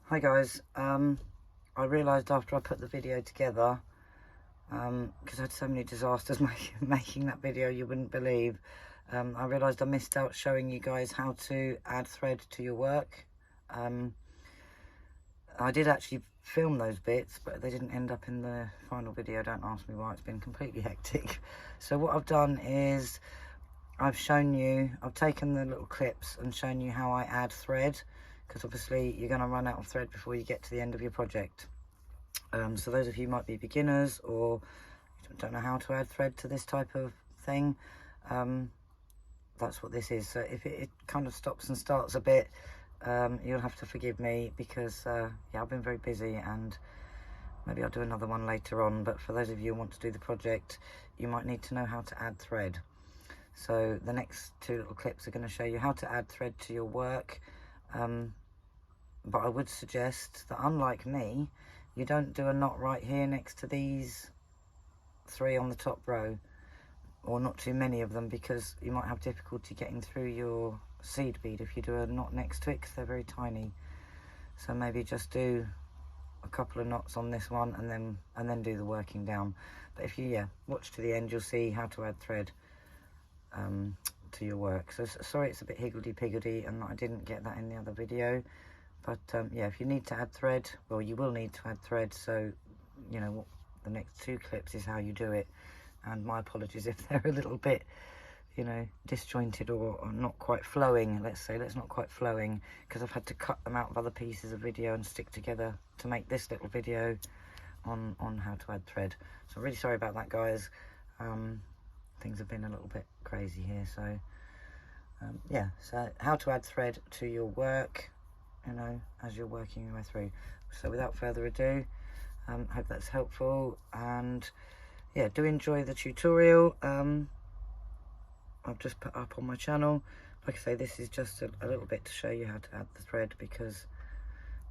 Hi guys, I realised after I put the video together, because I had so many disasters making that video you wouldn't believe, I realised I missed out showing you guys how to add thread to your work. I did actually film those bits, but they didn't end up in the final video. Don't ask me why, it's been completely hectic. So what I've done is I've taken the little clips and shown you how I add thread, because obviously you're going to run out of thread before you get to the end of your project. So those of you who might be beginners or don't know how to add thread to this type of thing, that's what this is. So if it kind of stops and starts a bit, you'll have to forgive me, because yeah, I've been very busy, and maybe I'll do another one later on. But for those of you who want to do the project, you might need to know how to add thread. So the next two little clips are going to show you how to add thread to your work. But I would suggest that, unlike me, you don't do a knot right here next to these 3 on the top row, or not too many of them, because you might have difficulty getting through your seed bead if you do a knot next to it, because they're very tiny. So maybe just do a couple of knots on this one and then do the working down. But if you watch to the end, you'll see how to add thread to your work. So sorry it's a bit higgledy-piggledy and I didn't get that in the other video, but yeah, if you need to add thread, well, you will need to add thread. So you know what, the next 2 clips is how you do it, and my apologies if they're a little bit, you know, disjointed or not quite flowing. Let's not quite flowing, because I've had to cut them out of other pieces of video and stick together to make this little video on how to add thread. So I'm really sorry about that, guys. Things have been a little bit crazy here. So yeah, so how to add thread to your work, you know, as you're working your way through. So without further ado, hope that's helpful, and yeah, do enjoy the tutorial I've just put up on my channel. Like I say, this is just a little bit to show you how to add the thread, because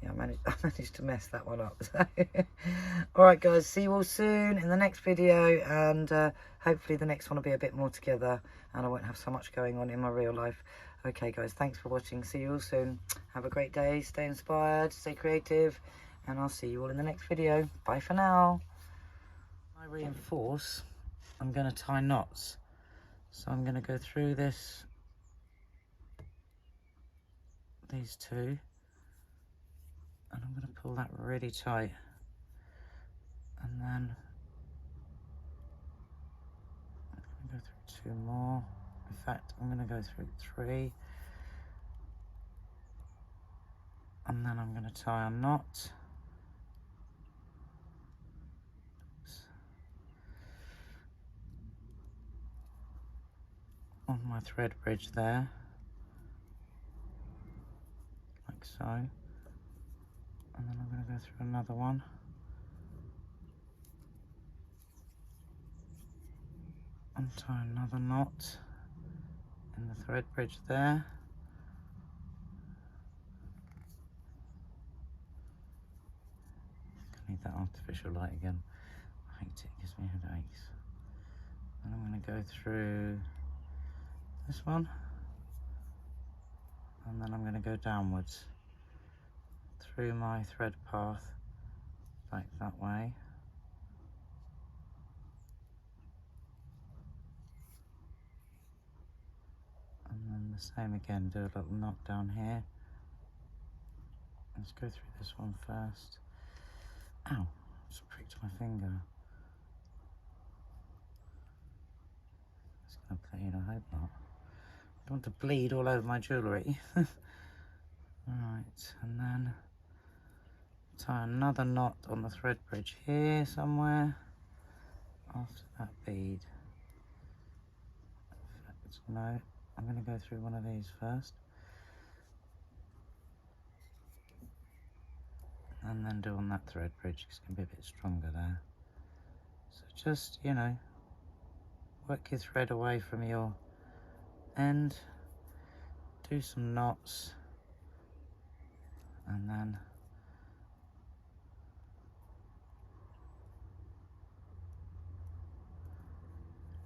yeah, I managed to mess that one up. So all right guys, see you all soon in the next video, and hopefully the next one will be a bit more together and I won't have so much going on in my real life. Okay guys, thanks for watching. See you all soon. Have a great day, stay inspired, stay creative, and I'll see you all in the next video. Bye for now. I reinforce, I'm going to tie knots. So I'm going to go through these 2, and I'm going to pull that really tight, and then I'm going to go through 2 more. In fact, I'm going to go through 3, and then I'm going to tie a knot. On my thread bridge there, like so, and then I'm going to go through another one, untie another knot in the thread bridge there, I need that artificial light again, I hate it, it gives me headaches. And I'm going to go through this one, and then I'm going to go downwards through my thread path back that way, and then the same again, do a little knot down here. Let's go through this one first. Ow, just pricked my finger. It's going to bleed, I hope not. I don't want to bleed all over my jewellery. Alright, and then tie another knot on the thread bridge here somewhere after that bead. In fact, no, I'm going to go through one of these first, and then do on that thread bridge, it's going to be a bit stronger there. So just, you know, work your thread away from your end, do some knots, and then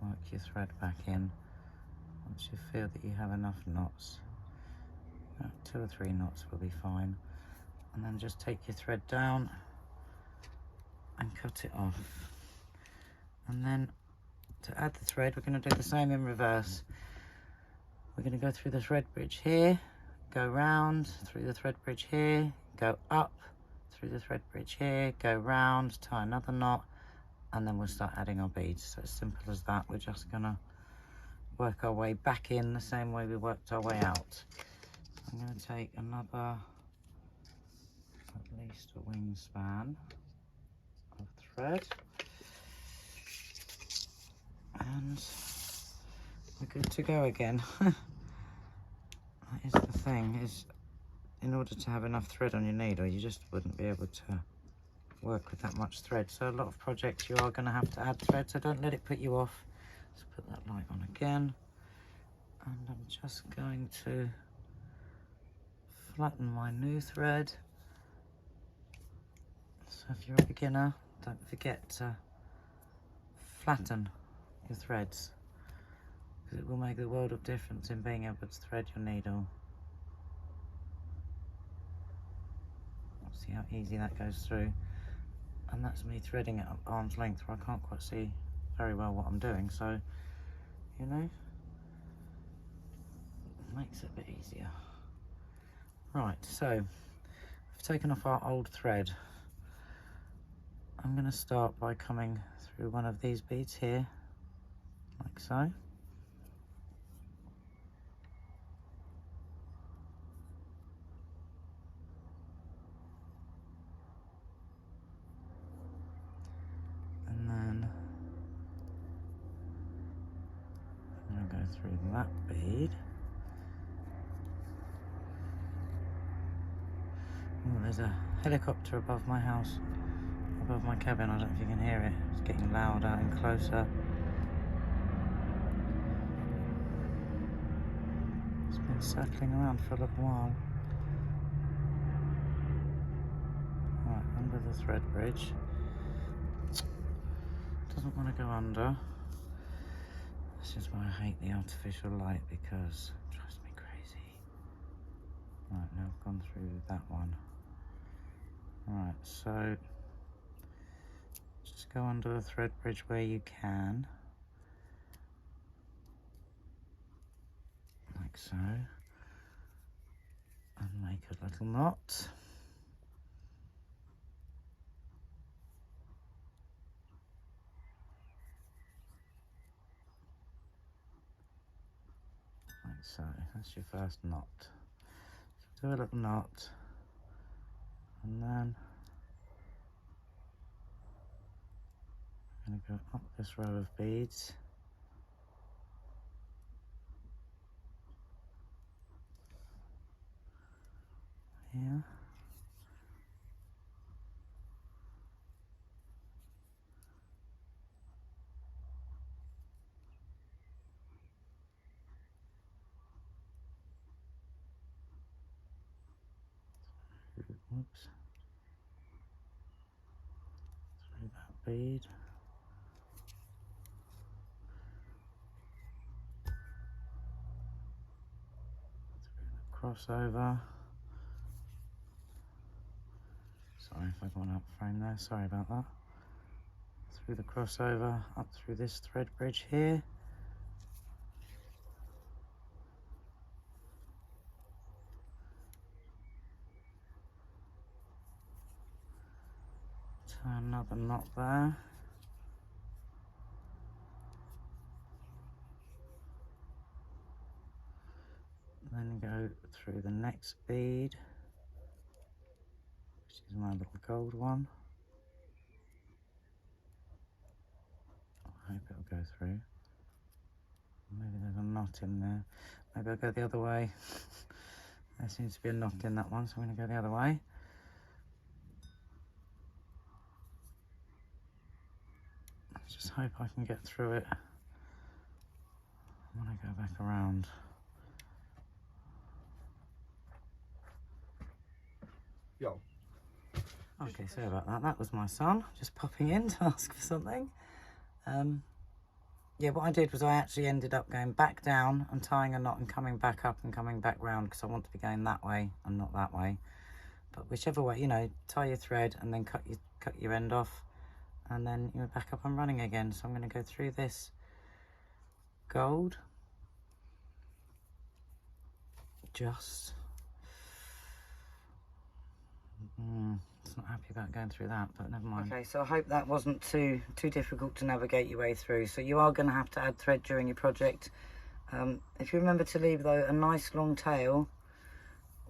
work your thread back in once you feel that you have enough knots. About 2 or 3 knots will be fine, and then and just take your thread down and cut it off. And then to add the thread, we're going to do the same in reverse. We're going to go through the thread bridge here, go round through the thread bridge here, go up through the thread bridge here, go round, tie another knot, and then we'll start adding our beads. So it's simple as that. We're just going to work our way back in the same way we worked our way out. I'm going to take another, at least a wingspan of thread, and we're good to go again. That is the thing, is in order to have enough thread on your needle, you just wouldn't be able to work with that much thread. So a lot of projects you are going to have to add thread, so don't let it put you off. Let's put that light on again, and I'm just going to flatten my new thread. So if you're a beginner, don't forget to flatten your threads, because it will make the world of difference in being able to thread your needle. See how easy that goes through. And that's me threading it at arm's length, where I can't quite see very well what I'm doing, so you know, it makes it a bit easier. Right, so I've taken off our old thread. I'm going to start by coming through one of these beads here, like so. And then I'm going to go through that bead. Oh, there's a helicopter above my house, above my cabin. I don't know if you can hear it. It's getting louder and closer. It's been circling around for a little while. Right, under the thread bridge. Doesn't want to go under. This is why I hate the artificial light, because it drives me crazy. Right, now I've gone through that one. Right, so just go under the thread bridge where you can, like so, and make a little knot. Like so, that's your first knot. So do a little knot, and then I'm going to go up this row of beads. Here. Whoops. Through that bead. Through the crossover. Sorry if I've gone up frame there, sorry about that. Through the crossover, up through this thread bridge here. Tie another knot there. Then go through the next bead, which is my little gold one. I hope it'll go through. Maybe there's a knot in there. Maybe I'll go the other way. There seems to be a knot in that one, so I'm going to go the other way. Let's just hope I can get through it when I go back around. Yo. Okay, sorry about that. That was my son just popping in to ask for something. Yeah, what I did was I actually ended up going back down and tying a knot and coming back up and coming back round, because I want to be going that way and not that way. but whichever way, you know, tie your thread and then cut your end off, and then you're back up and running again. So I'm going to go through this gold, just it's not happy about going through that, but never mind. Okay, so I hope that wasn't too difficult to navigate your way through. So you are going to have to add thread during your project. If you remember to leave though a nice long tail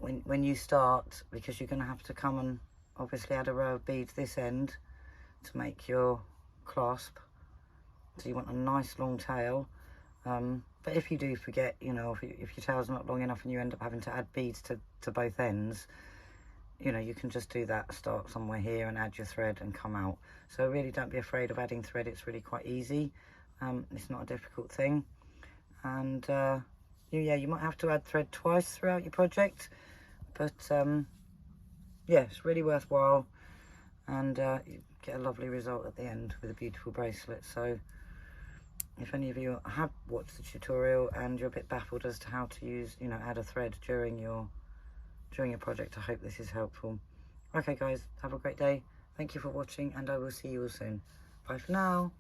when you start, because you're going to have to come and obviously add a row of beads this end to make your clasp. So you want a nice long tail. But if you do forget, you know, if your tail's not long enough and you end up having to add beads to both ends, you know, you can just do that, start somewhere here and add your thread and come out. So really don't be afraid of adding thread, it's really quite easy. It's not a difficult thing. And yeah, you might have to add thread twice throughout your project, but yeah, it's really worthwhile, and you get a lovely result at the end with a beautiful bracelet. So if any of you have watched the tutorial and you're a bit baffled as to how to use, you know, add a thread during your project, I hope this is helpful. Okay guys, have a great day. Thank you for watching, and I will see you all soon. Bye for now.